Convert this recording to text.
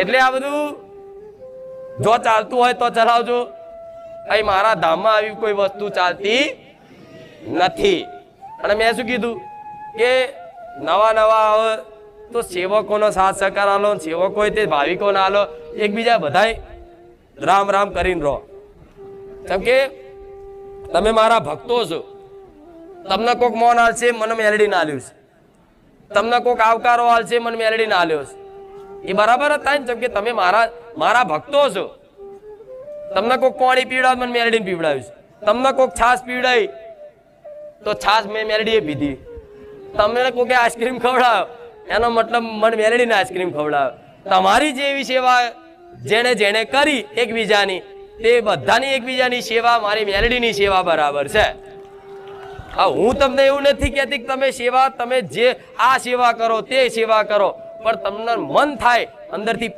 એટલે આ બધું જો ચાલતું હોય તો ચલાવજો. અહીં મારા ધામમાં આવી કોઈ વસ્તુ ચાલતી નથી. અને મેં શું કીધું કે નવા નવા આવે તો સેવકોનો સાથ સહકાર આલો, સેવકો તે ભાવિકોને આલો, એકબીજા બધાય રામ રામ કરીને રહો. કેમ કે તમે મારા ભક્તો છો. તમને કોઈક મોન આલશે, મને મેલડી ના આલ્યું છે. તમને કોઈક આવકારો આલશે, મને મેલડી ના આલ્યો છે. એ બરાબર જ થાય ને? જેમ કે તમે મારા ભક્તો છો. તમને કોઈક પાણી પીવડાવ, મને મેલડીને પીવડાવ્યું છે. તમને કોઈક છાશ પીવડાવી તો છાશ મેં મેલડીએ પીધી. તમને કોઈકે આઈસ્ક્રીમ ખવડાવ, એનો મતલબ મને મેલડીને આઈસ્ક્રીમ ખવડાવ. તમારી જેવી સેવા જેણે જેણે કરી એકબીજાની, તે બધાની એકબીજાની સેવા મારી મેલડીની સેવા બરાબર છે. હું તમને એવું નથી કહેતી કે તમે સેવા, તમે જે આ સેવા કરો તે સેવા કરો, પણ તમને મન થાય અંદરથી